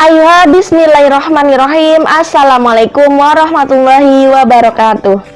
Ayo, bismillahirrahmanirrahim. Assalamualaikum warahmatullahi wabarakatuh.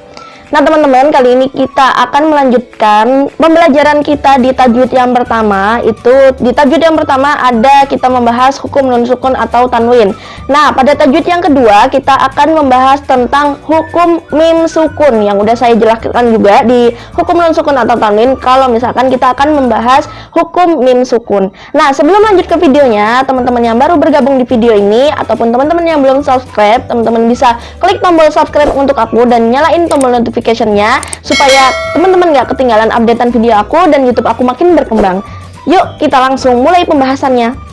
Nah teman-teman, kali ini kita akan melanjutkan pembelajaran kita di tajwid yang pertama. Itu di tajwid yang pertama ada kita membahas hukum nun sukun atau tanwin. Nah pada tajwid yang kedua kita akan membahas tentang hukum mim sukun, yang udah saya jelaskan juga di hukum nun sukun atau tanwin kalau misalkan kita akan membahas hukum mim sukun. Nah sebelum lanjut ke videonya, teman-teman yang baru bergabung di video ini ataupun teman-teman yang belum subscribe, teman-teman bisa klik tombol subscribe untuk aku dan nyalain tombol notification-nya supaya teman-teman gak ketinggalan updatean video aku dan YouTube aku makin berkembang. Yuk kita langsung mulai pembahasannya.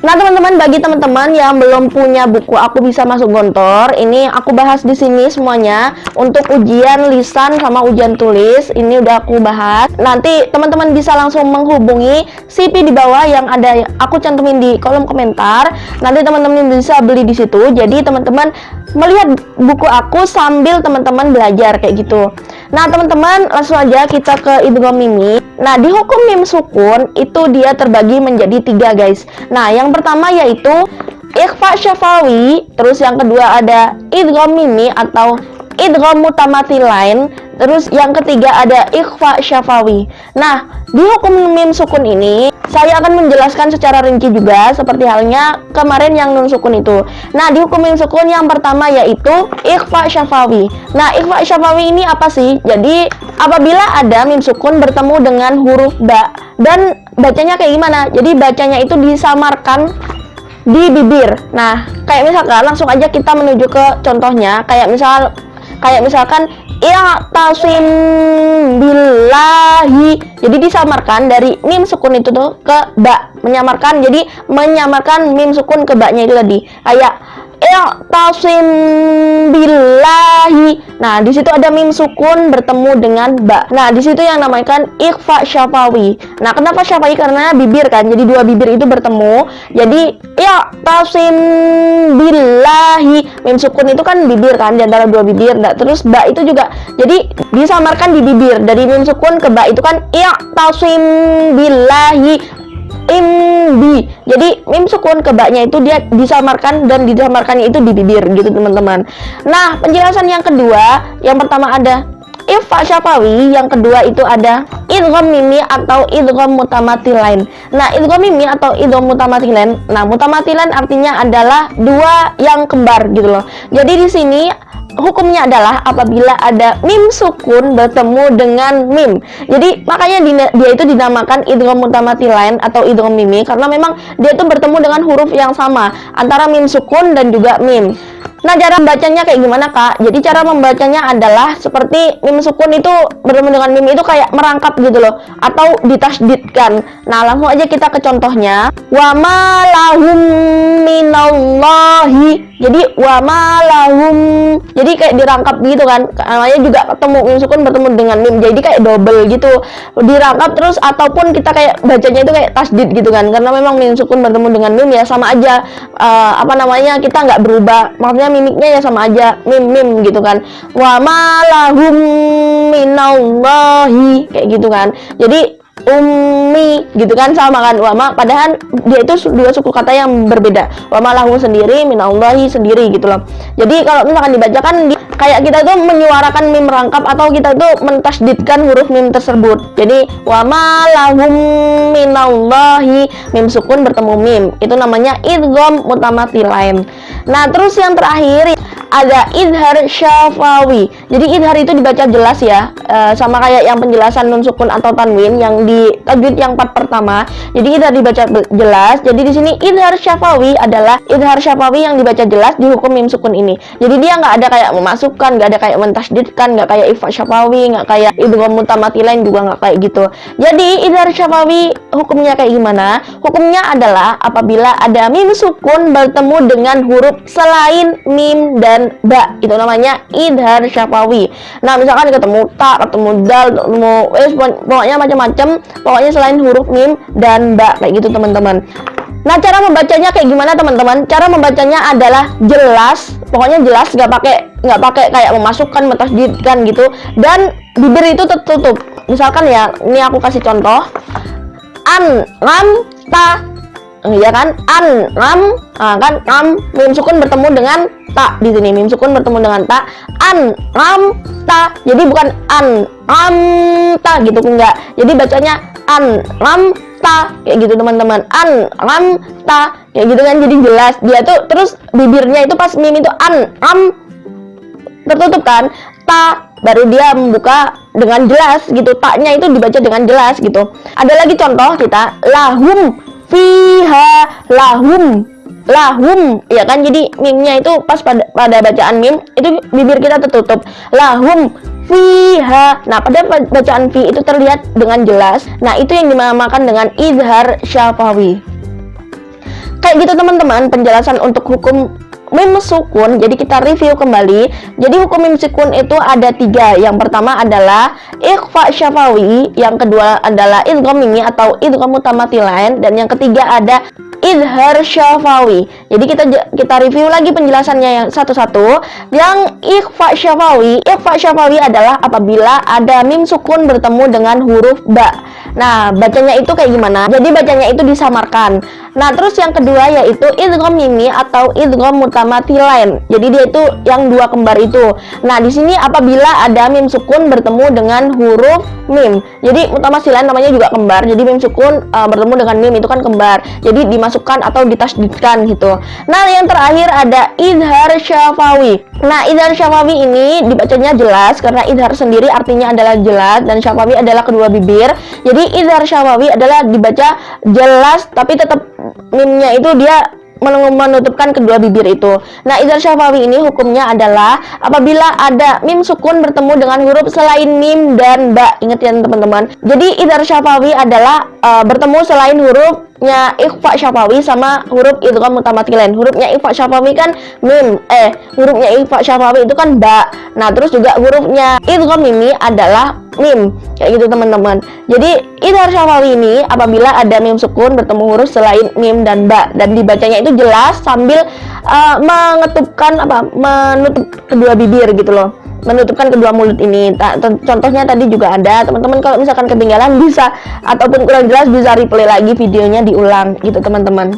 Nah teman-teman, bagi teman-teman yang belum punya buku Aku Bisa Masuk Gontor, ini aku bahas di sini semuanya untuk ujian lisan sama ujian tulis. Ini udah aku bahas. Nanti teman-teman bisa langsung menghubungi CV di bawah yang ada aku cantumin di kolom komentar. Nanti teman-teman bisa beli di situ. Jadi teman-teman melihat buku aku sambil teman-teman belajar kayak gitu. Nah teman-teman, langsung aja kita ke idgham mimi. Nah di hukum mim sukun itu dia terbagi menjadi 3 guys. Nah yang pertama yaitu ikhfa syafawi, terus yang kedua ada idgham mimi atau idgham mutamathilain, terus yang ketiga ada ikhfa syafawi. Nah di hukum mim sukun ini saya akan menjelaskan secara rinci juga seperti halnya kemarin yang nun sukun itu. Nah di hukum mim sukun yang pertama yaitu ikhfa syafawi. Nah ikhfa syafawi ini apa sih? Jadi apabila ada mim sukun bertemu dengan huruf ba, dan bacanya kayak gimana? Jadi bacanya itu disamarkan di bibir. Nah kayak misalkan langsung aja kita menuju ke contohnya. Kayak misalkan i'tasim billahi. Jadi disamarkan dari mim sukun itu tuh ke ba, menyamarkan. Jadi menyamarkan mim sukun ke ba-nya itu tadi. Kayak i'tasim billahi. Nah, di situ ada mim sukun bertemu dengan ba. Nah, di situ yang namanya ikhfa syafawi. Nah, kenapa syafawi? Karena bibir kan. Jadi dua bibir itu bertemu. Jadi i'tasim billahi. Mim sukun itu kan bibir kan, di antara dua bibir. Nah, terus ba itu juga jadi disamarkan di bibir. Dari mim sukun ke ba itu kan i'tasim billahi imbi. Jadi mim sukun ke ba-nya itu dia disamarkan dan disamarkannya itu di bibir gitu teman-teman. Nah penjelasan yang kedua, yang pertama ada ikhfa syafawi, yang kedua itu ada idgham mimi atau idgham mutamathilain. Nah idgham mimi atau idgham mutamathilain, nah mutamathilain artinya adalah dua yang kembar gitu loh. Jadi di sini hukumnya adalah apabila ada mim sukun bertemu dengan mim. Jadi makanya dia itu dinamakan idgham mutamathilain atau idgham mimi karena memang dia itu bertemu dengan huruf yang sama antara mim sukun dan juga mim. Nah cara membacanya kayak gimana kak? Jadi cara membacanya adalah seperti mim sukun itu bertemu dengan mim itu kayak merangkap gitu loh, atau ditasdidkan. Nah langsung aja kita ke contohnya. Wa ma lahum minallahi. Jadi wa ma lahum, jadi kayak dirangkap gitu kan. Namanya juga ketemu mim sukun bertemu dengan mim, jadi kayak double gitu, dirangkap terus. Ataupun kita kayak bacanya itu kayak tasdid gitu kan, karena memang mim sukun bertemu dengan mim ya sama aja. Kita nggak berubah, maksudnya mimiknya ya sama aja, mim gitu kan. Wa ma lahum minallahi kayak gitu kan. Jadi ummi gitu kan, sama kan wama, padahal dia itu dua suku kata yang berbeda. Wama lahu sendiri, minallahi sendiri gitu loh. Jadi kalau misalkan dibacakan kayak kita itu menyuarakan mim rangkap atau kita itu mentasdidkan huruf mim tersebut. Jadi wama lahum minallahi, mim sukun bertemu mim, itu namanya idgham mutamathilain. Nah terus yang terakhir ada idhar syafawi. Jadi idhar itu dibaca jelas ya, sama kayak yang penjelasan nun sukun atau tanwin yang di tajwid yang part pertama. Jadi idhar dibaca jelas. Jadi di sini idhar syafawi adalah idhar syafawi yang dibaca jelas di hukum mim sukun ini. Jadi dia nggak ada kayak memasukkan, nggak ada kayak mentasdidkan, nggak kayak ikhfa syafawi, nggak kayak idgham mutamathilain juga nggak kayak gitu. Jadi idhar syafawi hukumnya kayak gimana? Hukumnya adalah apabila ada mim sukun bertemu dengan huruf selain mim dan ba, itu namanya idhar syafawi. Nah misalkan ketemu ta, ketemu dal, ketemu pokoknya macam-macam, pokoknya selain huruf mim dan ba kayak gitu teman-teman. Nah, cara membacanya kayak gimana teman-teman? Cara membacanya adalah jelas, pokoknya jelas, nggak pakai kayak memasukkan, mentasdidkan gitu. Dan bibir itu tertutup. Misalkan ya, ini aku kasih contoh. An, ram, ta, ya kan? An, ram, kan ram, mim sukun bertemu dengan ta di sini. Mim sukun bertemu dengan ta. An, ram, ta. Jadi bukan an, ram, ta gitu, enggak. Jadi bacanya an, ram, ta, kayak gitu teman-teman. An, ram, ta, kayak gitu kan. Jadi jelas. Dia tuh terus bibirnya itu pas mim itu an, ram, tertutup kan. Ta, baru dia membuka dengan jelas gitu. Taknya itu dibaca dengan jelas gitu. Ada lagi contoh kita, lahum fiha, lahum, ya kan. Jadi mimnya itu pas pada bacaan mim itu bibir kita tertutup, lahum fiha. Nah, pada bacaan fi itu terlihat dengan jelas. Nah, itu yang dinamakan dengan izhar syafawi. Kayak gitu teman-teman penjelasan untuk hukum mim sukun. Jadi kita review kembali. Jadi hukum mim sukun itu ada 3. Yang pertama adalah ikhfa syafawi, yang kedua adalah idgham mimi atau idgham mutamatilain, dan yang ketiga ada izhar syafawi. Jadi kita review lagi penjelasannya yang satu-satu. Yang ikhfa syafawi adalah apabila ada mim sukun bertemu dengan huruf ba. Nah, bacanya itu kayak gimana? Jadi bacanya itu disamarkan. Nah, terus yang kedua yaitu idgham mimi atau idgham mutamatilain. Jadi dia itu yang dua kembar itu. Nah, di sini apabila ada mim sukun bertemu dengan huruf mim. Jadi mutamatilain namanya juga kembar. Jadi mim sukun bertemu dengan mim itu kan kembar. Jadi dimasukkan atau ditasdidkan gitu. Nah, yang terakhir ada izhar syafawi. Nah, izhar syafawi ini dibacanya jelas karena izhar sendiri artinya adalah jelas dan syafawi adalah kedua bibir. Jadi izhar syafawi adalah dibaca jelas tapi tetap mimnya itu dia menutupkan kedua bibir itu. Nah, izhar syafawi ini hukumnya adalah apabila ada mim sukun bertemu dengan huruf selain mim dan ba. Ingat ya teman-teman. Jadi izhar syafawi adalah bertemu selain hurufnya ikhfa syafawi sama huruf idgham mutamatilain. Hurufnya ikhfa syafawi kan mim, hurufnya ikhfa syafawi itu kan ba. Nah, terus juga hurufnya idgham mimi adalah mim, kayak gitu teman-teman. Jadi izhar syafawi ini apabila ada mim sukun bertemu huruf selain mim dan ba, dan dibacanya itu jelas sambil menutup kedua bibir gitu loh, menutupkan kedua mulut ini. Contohnya tadi juga ada teman-teman. Kalau misalkan ketinggalan bisa ataupun kurang jelas bisa replay lagi videonya, diulang gitu teman-teman.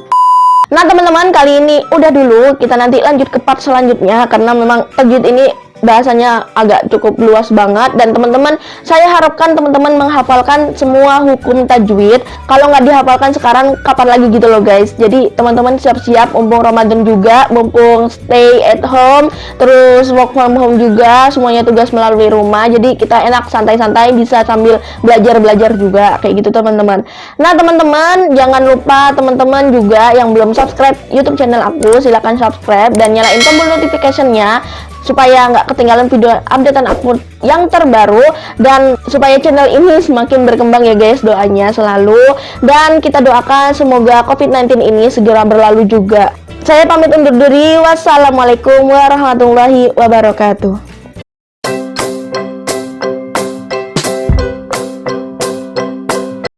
Nah teman-teman, kali ini udah dulu, kita nanti lanjut ke part selanjutnya karena memang tajwid ini bahasanya agak cukup luas banget, dan teman-teman, saya harapkan teman-teman menghafalkan semua hukum tajwid. Kalau nggak dihafalkan sekarang, kapan lagi gitu loh guys. Jadi teman-teman siap-siap, mumpung Ramadan juga, mumpung stay at home, terus work from home juga, semuanya tugas melalui rumah. Jadi kita enak santai-santai bisa sambil belajar-belajar juga, kayak gitu teman-teman. Nah teman-teman, jangan lupa teman-teman juga yang belum subscribe YouTube channel aku, silahkan subscribe dan nyalain tombol notification-nya supaya nggak ketinggalan video updatean aku yang terbaru, dan supaya channel ini semakin berkembang ya guys, doanya selalu. Dan kita doakan semoga COVID-19 ini segera berlalu juga. Saya pamit undur diri, wassalamualaikum warahmatullahi wabarakatuh.